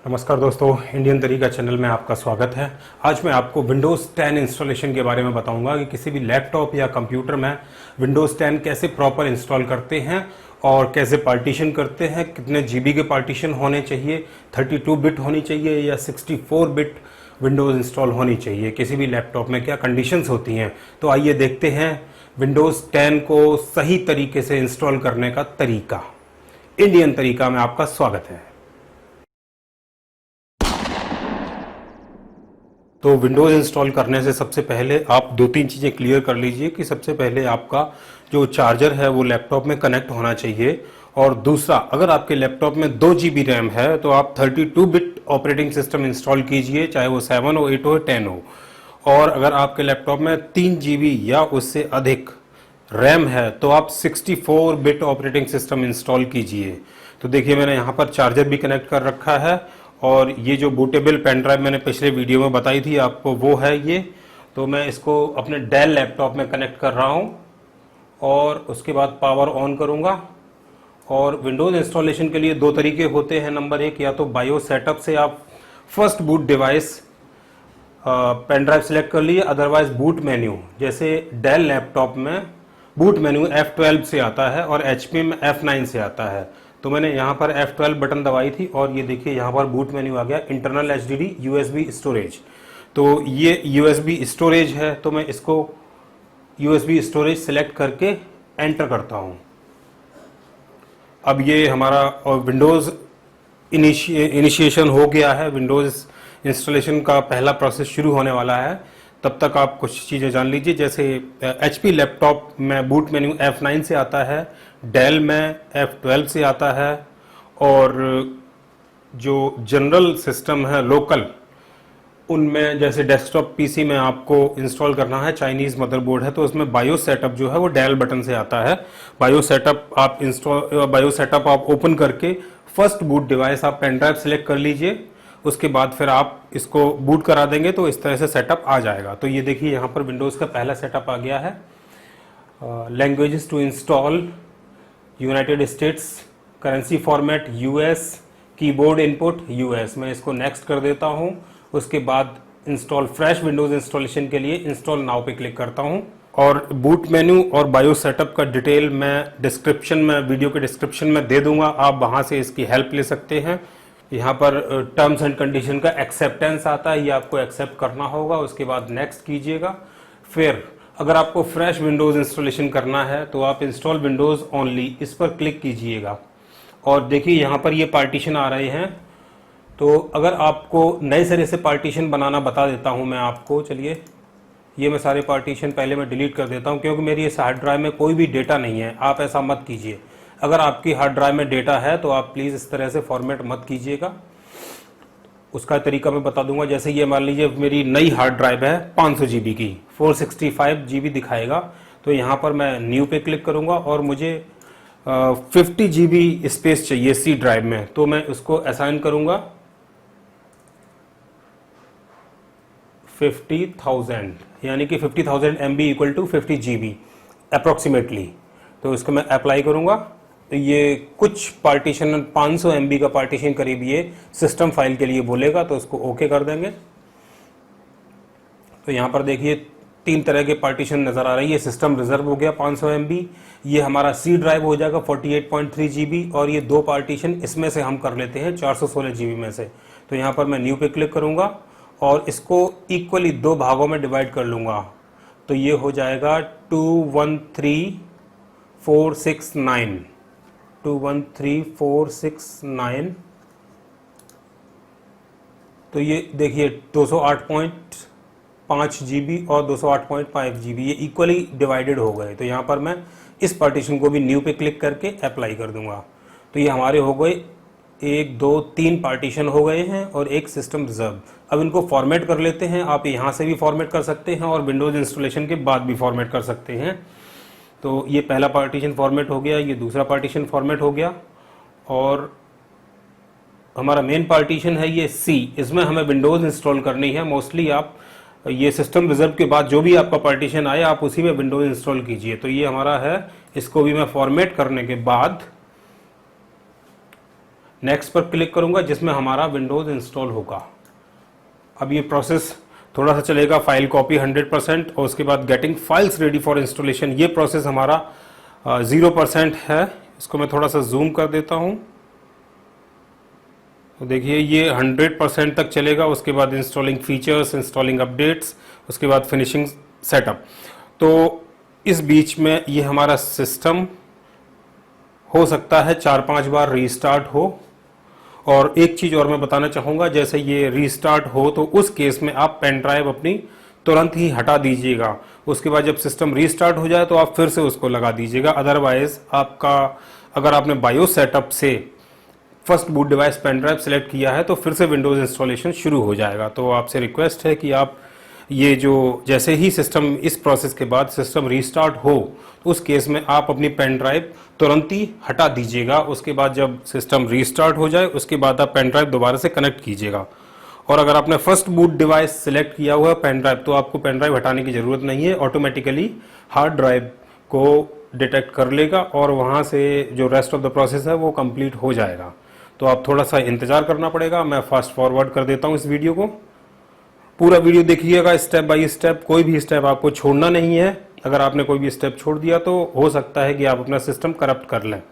नमस्कार दोस्तों, इंडियन तरीका चैनल में आपका स्वागत है। आज मैं आपको विंडोज़ 10 इंस्टॉलेशन के बारे में बताऊंगा कि किसी भी लैपटॉप या कंप्यूटर में विंडोज़ 10 कैसे प्रॉपर इंस्टॉल करते हैं और कैसे पार्टीशन करते हैं, कितने जीबी के पार्टीशन होने चाहिए, 32 बिट होनी चाहिए या 64 बिट विंडोज़ इंस्टॉल होनी चाहिए, किसी भी लैपटॉप में क्या कंडीशंस होती हैं। तो आइए देखते हैं विंडोज़ 10 को सही तरीके से इंस्टॉल करने का तरीका। इंडियन तरीका में आपका स्वागत है। तो विंडोज़ इंस्टॉल करने से सबसे पहले आप दो तीन चीज़ें क्लियर कर लीजिए कि सबसे पहले आपका जो चार्जर है वो लैपटॉप में कनेक्ट होना चाहिए, और दूसरा, अगर आपके लैपटॉप में 2 GB रैम है तो आप 32 बिट ऑपरेटिंग सिस्टम इंस्टॉल कीजिए, चाहे वो 7 हो, 8 हो, 10 हो। और अगर आपके लैपटॉप में 3 GB या उससे अधिक रैम है तो आप 64 बिट ऑपरेटिंग सिस्टम इंस्टॉल कीजिए। तो देखिए, मैंने यहाँ पर चार्जर भी कनेक्ट कर रखा है, और ये जो बूटेबल पेन ड्राइव मैंने पिछले वीडियो में बताई थी आपको, वो है ये। तो मैं इसको अपने डेल लैपटॉप में कनेक्ट कर रहा हूँ और उसके बाद पावर ऑन करूँगा। और विंडोज़ इंस्टॉलेशन के लिए दो तरीके होते हैं। नंबर एक, या तो बायो सेटअप से आप first boot device pen drive select कर लिए, अदरवाइज बूट मेन्यू, जैसे डेल लैपटॉप में बूट मेन्यू F12 से आता है और HP में F9 से आता है। तो मैंने यहाँ पर F12 बटन दबाई थी और ये देखिए यहाँ पर बूट मेन्यू आ गया, इंटरनल HDD USB स्टोरेज। तो ये USB स्टोरेज है, तो मैं इसको USB स्टोरेज सेलेक्ट करके एंटर करता हूँ। अब ये हमारा विंडोज़ इनिशिएशन हो गया है, विंडोज़ इंस्टॉलेशन का पहला प्रोसेस शुरू होने वाला है। तब तक आप कुछ चीज़ें जान लीजिए, जैसे HP लैपटॉप में बूट मेन्यू F9 से आता है, डेल में F12 से आता है, और जो जनरल सिस्टम है लोकल, उनमें जैसे डेस्कटॉप PC में आपको इंस्टॉल करना है, चाइनीज़ मदरबोर्ड है तो उसमें बायो सेटअप जो है वो डेल बटन से आता है। बायो सेटअप आप ओपन करके फर्स्ट बूट डिवाइस आप पेन ड्राइव सेलेक्ट कर लीजिए, उसके बाद फिर आप इसको बूट करा देंगे तो इस तरह से सेटअप आ जाएगा। तो ये देखिए यहाँ पर विंडोज़ का पहला सेटअप आ गया है। Languages to install, United States, currency format US, keyboard input US। मैं इसको नेक्स्ट कर देता हूँ। उसके बाद इंस्टॉल फ्रेश विंडोज़ इंस्टॉलेशन के लिए इंस्टॉल नाउ पे क्लिक करता हूँ। और बूट मेन्यू और बायो सेटअप का डिटेल मैं डिस्क्रिप्शन में, वीडियो के डिस्क्रिप्शन में दे दूंगा, आप वहाँ से इसकी हेल्प ले सकते हैं। यहाँ पर टर्म्स एंड कंडीशन का एक्सेप्टेंस आता है, ये आपको एक्सेप्ट करना होगा, उसके बाद नेक्स्ट कीजिएगा। फिर अगर आपको फ्रेश विंडोज़ इंस्टॉलेशन करना है तो आप इंस्टॉल विंडोज़ ओनली, इस पर क्लिक कीजिएगा। और देखिए यहाँ पर ये पार्टीशन आ रहे हैं। तो अगर आपको नए सिरे से पार्टीशन बनाना बता देता हूँ मैं आपको। चलिए, ये मैं सारे पार्टीशन पहले मैं डिलीट कर देता हूँ, क्योंकि मेरी इस हार्ड ड्राइव में कोई भी डेटा नहीं है। आप ऐसा मत कीजिए। अगर आपकी हार्ड ड्राइव में डेटा है तो आप प्लीज़ इस तरह से फॉर्मेट मत कीजिएगा। उसका तरीका मैं बता दूंगा। जैसे ये मान लीजिए मेरी नई हार्ड ड्राइव है 500 GB की, 465 GB दिखाएगा। तो यहाँ पर मैं न्यू पे क्लिक करूँगा और मुझे 50 GB स्पेस चाहिए C ड्राइव में, तो मैं उसको असाइन करूँगा 50,000, यानी कि 50,000 MB equal to 50 GB approximately. तो इसको मैं अप्लाई करूँगा। तो ये कुछ पार्टीशन 500 MB का पार्टीशन करीब ये सिस्टम फाइल के लिए बोलेगा, तो उसको ओके कर देंगे। तो यहाँ पर देखिए 3 तरह के पार्टीशन नज़र आ रही है। सिस्टम रिजर्व हो गया 500 MB, ये हमारा C ड्राइव हो जाएगा 48.3 GB, और ये 2 पार्टीशन इसमें से हम कर लेते हैं 416 GB में से। तो यहाँ पर मैं न्यू पे क्लिक करूँगा और इसको इक्वली 2 भागों में डिवाइड कर लूँगा। तो ये हो जाएगा 213469, 213469। तो ये देखिए 208.5 GB और 208.5 GB ये इक्वली डिवाइडेड हो गए। तो यहाँ पर मैं इस पार्टीशन को भी न्यू पे क्लिक करके अप्लाई कर दूंगा। तो ये हमारे हो गए 1 2 3 पार्टीशन हो गए हैं और एक सिस्टम रिजर्व। अब इनको फॉर्मेट कर लेते हैं। आप यहाँ से भी फॉर्मेट कर सकते हैं और विंडोज़ इंस्टॉलेशन के बाद भी फॉर्मेट कर सकते हैं। तो ये पहला पार्टीशन फॉर्मेट हो गया, ये दूसरा पार्टीशन फॉर्मेट हो गया, और हमारा मेन पार्टीशन है ये C। इसमें हमें विंडोज़ इंस्टॉल करनी है। मोस्टली आप ये सिस्टम रिजर्व के बाद जो भी आपका पार्टीशन आए आप उसी में विंडोज़ इंस्टॉल कीजिए। तो ये हमारा है, इसको भी मैं फॉर्मेट करने के बाद नेक्स्ट पर क्लिक करूंगा जिसमें हमारा विंडोज़ इंस्टॉल होगा। अब ये प्रोसेस थोड़ा सा चलेगा, फाइल कॉपी 100% और उसके बाद getting files ready for installation, ये प्रोसेस हमारा 0% है। इसको मैं थोड़ा सा जूम कर देता हूँ, तो देखिए ये 100% तक चलेगा। उसके बाद इंस्टॉलिंग फीचर्स, इंस्टॉलिंग अपडेट्स, उसके बाद फिनिशिंग सेटअप। तो इस बीच में ये हमारा सिस्टम हो सकता है 4-5 बार रीस्टार्ट हो। और एक चीज़ और मैं बताना चाहूँगा, जैसे ये रीस्टार्ट हो तो उस केस में आप पेन ड्राइव अपनी तुरंत ही हटा दीजिएगा। उसके बाद जब सिस्टम रीस्टार्ट हो जाए तो आप फिर से उसको लगा दीजिएगा। अदरवाइज आपका, अगर आपने बायोस सेटअप से first boot device pen drive select किया है तो फिर से विंडोज़ इंस्टॉलेशन शुरू हो जाएगा। तो आपसे रिक्वेस्ट है कि आप ये जो जैसे ही सिस्टम, इस प्रोसेस के बाद सिस्टम रीस्टार्ट हो तो उस केस में आप अपनी पेन ड्राइव तुरंत ही हटा दीजिएगा। उसके बाद जब सिस्टम रीस्टार्ट हो जाए उसके बाद आप पेन ड्राइव दोबारा से कनेक्ट कीजिएगा। और अगर आपने फर्स्ट बूट डिवाइस सेलेक्ट किया हुआ है पेन ड्राइव, तो आपको पेन ड्राइव हटाने की ज़रूरत नहीं है, ऑटोमेटिकली हार्ड ड्राइव को डिटेक्ट कर लेगा और वहाँ से जो रेस्ट ऑफ द प्रोसेस है वो कंप्लीट हो जाएगा। तो आप थोड़ा सा इंतज़ार करना पड़ेगा। मैं फास्ट फॉरवर्ड कर देता हूँ इस वीडियो को। पूरा वीडियो देखिएगा स्टेप बाय स्टेप, कोई भी स्टेप आपको छोड़ना नहीं है। अगर आपने कोई भी स्टेप छोड़ दिया तो हो सकता है कि आप अपना सिस्टम करप्ट कर लें।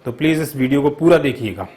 तो प्लीज़ इस वीडियो को पूरा देखिएगा।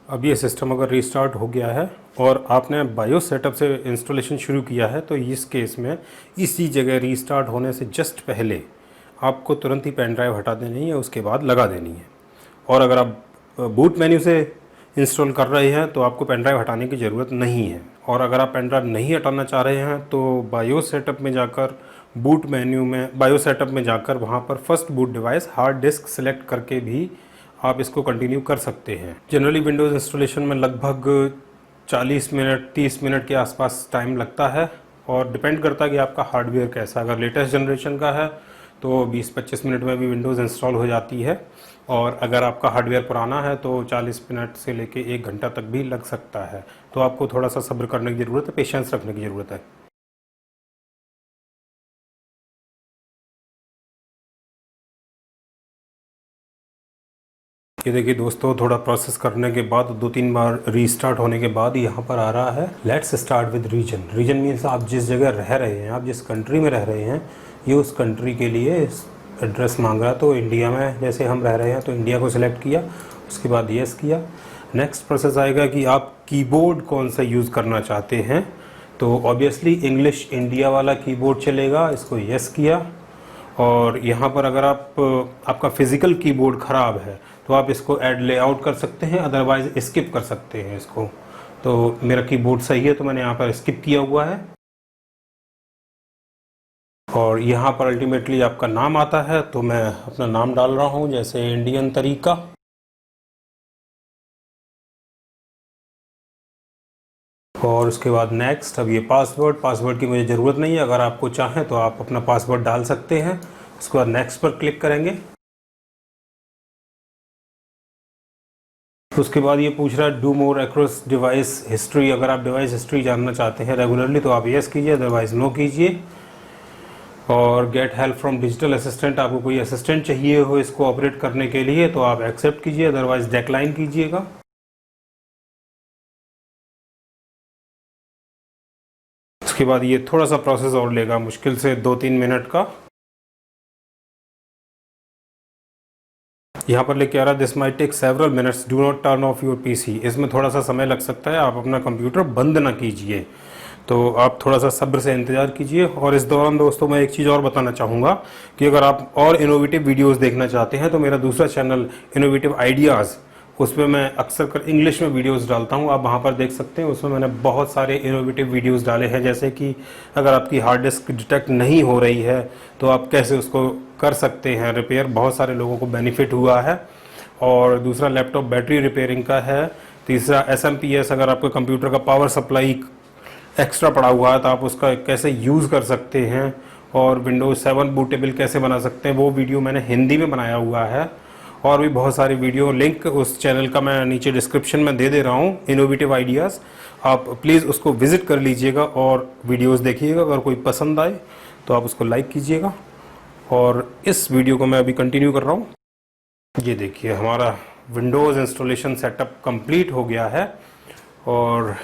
अब ये सिस्टम अगर रीस्टार्ट हो गया है और आपने बायोस सेटअप से इंस्टॉलेशन शुरू किया है तो इस केस में इसी जगह रीस्टार्ट होने से जस्ट पहले आपको तुरंत ही पेन ड्राइव हटा देनी है, उसके बाद लगा देनी है। और अगर आप बूट मेन्यू से इंस्टॉल कर रहे हैं तो आपको पेन ड्राइव हटाने की ज़रूरत नहीं है। और अगर आप पेन ड्राइव नहीं हटाना चाह रहे हैं तो बायोस सेटअप में जाकर, बूट मेन्यू में बायोस सेटअप में जाकर वहाँ पर first boot device hard disk select करके भी आप इसको कंटिन्यू कर सकते हैं। जनरली विंडोज़ इंस्टॉलेशन में लगभग 40 मिनट 30 मिनट के आसपास टाइम लगता है और डिपेंड करता है कि आपका हार्डवेयर कैसा है। अगर लेटेस्ट जनरेशन का है तो 20-25 मिनट में भी विंडोज़ इंस्टॉल हो जाती है और अगर आपका हार्डवेयर पुराना है तो 40 मिनट से लेके 1 घंटा तक भी लग सकता है। तो आपको थोड़ा सा सब्र करने की ज़रूरत है, पेशेंस रखने की ज़रूरत है। ये देखिए दोस्तों, थोड़ा प्रोसेस करने के बाद 2-3 बार रीस्टार्ट होने के बाद यहाँ पर आ रहा है let's start with region. Region means आप जिस जगह रह रहे हैं, आप जिस कंट्री में रह रहे हैं, ये उस कंट्री के लिए एड्रेस मांग रहा है। तो इंडिया में जैसे हम रह रहे हैं तो इंडिया को सिलेक्ट किया, उसके बाद येस किया। नेक्स्ट प्रोसेस आएगा कि आप कीबोर्ड कौन सा यूज़ करना चाहते हैं। तो ऑब्वियसली इंग्लिश इंडिया वाला कीबोर्ड चलेगा, इसको येस किया। और यहाँ पर अगर आपका फिज़िकल कीबोर्ड ख़राब है तो आप इसको ऐड लेआउट कर सकते हैं, अदरवाइज स्किप कर सकते हैं इसको। तो मेरा कीबोर्ड सही है तो मैंने यहाँ पर स्किप किया हुआ है। और यहाँ पर अल्टीमेटली आपका नाम आता है तो मैं अपना नाम डाल रहा हूँ, जैसे इंडियन तरीका। और उसके बाद नेक्स्ट। अब ये पासवर्ड की मुझे ज़रूरत नहीं है, अगर आपको चाहें तो आप अपना पासवर्ड डाल सकते हैं। उसके बाद नेक्स्ट पर क्लिक करेंगे। उसके बाद ये पूछ रहा है do more across device history. अगर आप डिवाइस हिस्ट्री जानना चाहते हैं रेगुलरली तो आप येस कीजिए, अदरवाइज नो कीजिए। और get help from digital assistant, आपको कोई असिस्टेंट चाहिए हो इसको ऑपरेट करने के लिए तो आप एक्सेप्ट कीजिए, अदरवाइज डिक्लाइन कीजिएगा। उसके बाद ये थोड़ा सा प्रोसेस और लेगा, मुश्किल से 2-3 मिनट का। यहाँ पर लेके आ रहा है this might take several minutes, do not turn off your PC. इसमें थोड़ा सा समय लग सकता है, आप अपना कंप्यूटर बंद ना कीजिए, तो आप थोड़ा सा सब्र से इंतज़ार कीजिए। और इस दौरान दोस्तों मैं एक चीज़ और बताना चाहूँगा कि अगर आप और इनोवेटिव वीडियोस देखना चाहते हैं तो मेरा दूसरा चैनल इनोवेटिव आइडियाज़, उसमें मैं अक्सर कर इंग्लिश में वीडियोस डालता हूँ, आप वहाँ पर देख सकते हैं। उसमें मैंने बहुत सारे इनोवेटिव वीडियोस डाले हैं, जैसे कि अगर आपकी हार्ड डिस्क डिटेक्ट नहीं हो रही है तो आप कैसे उसको कर सकते हैं रिपेयर। बहुत सारे लोगों को बेनिफिट हुआ है। और दूसरा लैपटॉप बैटरी रिपेयरिंग का है, तीसरा SMPS, अगर आपके कंप्यूटर का पावर सप्लाई एक्स्ट्रा पड़ा हुआ है तो आप उसका कैसे यूज़ कर सकते हैं, और विंडोज़ 7 बूटेबल कैसे बना सकते हैं, वो वीडियो मैंने हिंदी में बनाया हुआ है। और भी बहुत सारी वीडियो, लिंक उस चैनल का मैं नीचे डिस्क्रिप्शन में दे रहा हूँ, इनोवेटिव आइडियाज़। आप प्लीज़ उसको विज़िट कर लीजिएगा और वीडियोस देखिएगा। अगर कोई पसंद आए तो आप उसको लाइक कीजिएगा। और इस वीडियो को मैं अभी कंटिन्यू कर रहा हूँ। ये देखिए, हमारा विंडोज़ इंस्टॉलेशन सेटअप कंप्लीट हो गया है। और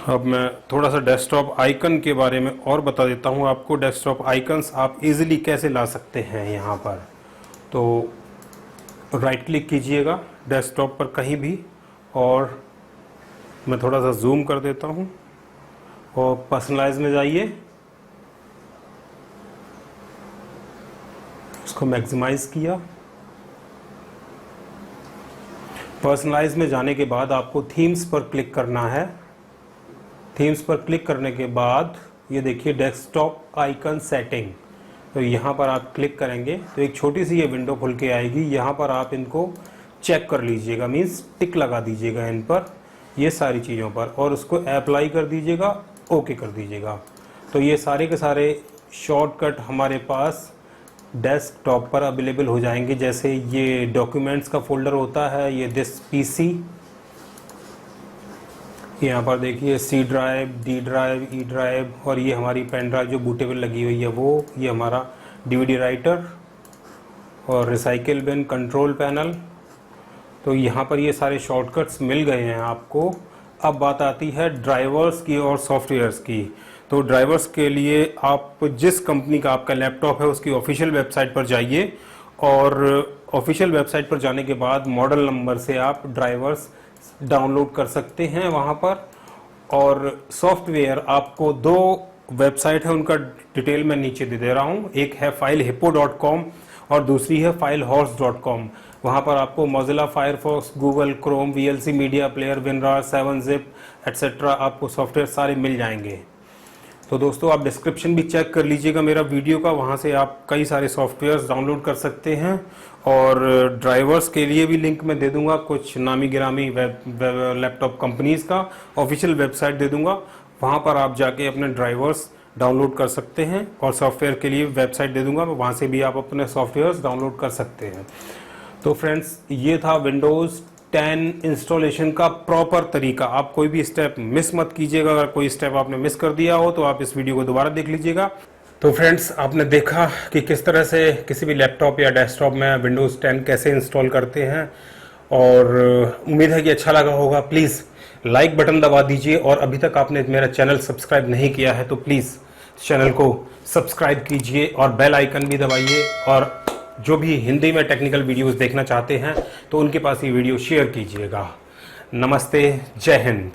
अब मैं थोड़ा सा डेस्कटॉप आइकन के बारे में और बता देता हूँ आपको। डेस्कटॉप आइकन्स आप इजीली कैसे ला सकते हैं यहाँ पर। तो राइट क्लिक कीजिएगा डेस्कटॉप पर कहीं भी, और मैं थोड़ा सा जूम कर देता हूँ, और पर्सनलाइज में जाइए, उसको मैक्सिमाइज किया। पर्सनलाइज में जाने के बाद आपको थीम्स पर क्लिक करना है। थीम्स पर क्लिक करने के बाद ये देखिए डेस्कटॉप आइकन सेटिंग, तो यहाँ पर आप क्लिक करेंगे तो एक छोटी सी ये विंडो खुल के आएगी। यहाँ पर आप इनको चेक कर लीजिएगा, मीन्स टिक लगा दीजिएगा इन पर, ये सारी चीज़ों पर, और उसको अप्लाई कर दीजिएगा, ओके कर दीजिएगा। तो ये सारे के सारे शॉर्टकट हमारे पास डेस्कटॉप पर अवेलेबल हो जाएंगे। जैसे ये डॉक्यूमेंट्स का फोल्डर होता है, ये दिस PC, यहाँ पर देखिए C drive, D drive, E drive, और ये हमारी पेन ड्राइव जो बूटेबल लगी हुई है वो, ये हमारा DVD राइटर और रिसाइकिल बिन, कंट्रोल पैनल। तो यहाँ पर ये सारे शॉर्टकट्स मिल गए हैं आपको। अब बात आती है ड्राइवर्स की और सॉफ्टवेयर्स की। तो ड्राइवर्स के लिए आप जिस कंपनी का आपका लैपटॉप है उसकी ऑफिशियल वेबसाइट पर जाइए, और ऑफिशियल वेबसाइट पर जाने के बाद मॉडल नंबर से आप ड्राइवर्स डाउनलोड कर सकते हैं वहाँ पर। और सॉफ्टवेयर आपको 2 वेबसाइट है, उनका डिटेल मैं नीचे दे रहा हूँ। एक है filehippo.com और दूसरी है filehorse.com। वहाँ पर आपको Mozilla Firefox, Google Chrome, VLC media player, WinRAR, 7-zip etcetera आपको सॉफ्टवेयर सारे मिल जाएंगे। तो दोस्तों आप डिस्क्रिप्शन भी चेक कर लीजिएगा मेरा वीडियो का, वहाँ से आप कई सारे सॉफ्टवेयर्स डाउनलोड कर सकते हैं। और ड्राइवर्स के लिए भी लिंक मैं दे दूंगा, कुछ नामी गिरामी लैपटॉप कंपनीज़ का ऑफिशियल वेबसाइट दे दूंगा, वहाँ पर आप जाके अपने ड्राइवर्स डाउनलोड कर सकते हैं। और सॉफ्टवेयर के लिए वेबसाइट दे दूंगा, वहाँ से भी आप अपने सॉफ्टवेयर्स डाउनलोड कर सकते हैं। तो फ्रेंड्स, ये था विंडोज़ 10 इंस्टॉलेशन का प्रॉपर तरीका। आप कोई भी स्टेप मिस मत कीजिएगा। अगर कोई स्टेप आपने मिस कर दिया हो तो आप इस वीडियो को दोबारा देख लीजिएगा। तो फ्रेंड्स, आपने देखा कि किस तरह से किसी भी लैपटॉप या डेस्कटॉप में विंडोज़ 10 कैसे इंस्टॉल करते हैं, और उम्मीद है कि अच्छा लगा होगा। प्लीज़ लाइक बटन दबा दीजिए, और अभी तक आपने मेरा चैनल सब्सक्राइब नहीं किया है तो प्लीज़ चैनल को सब्सक्राइब कीजिए और बेल आइकन भी दबाइए। और जो भी हिंदी में टेक्निकल वीडियोस देखना चाहते हैं तो उनके पास ये वीडियो शेयर कीजिएगा। नमस्ते, जय हिंद।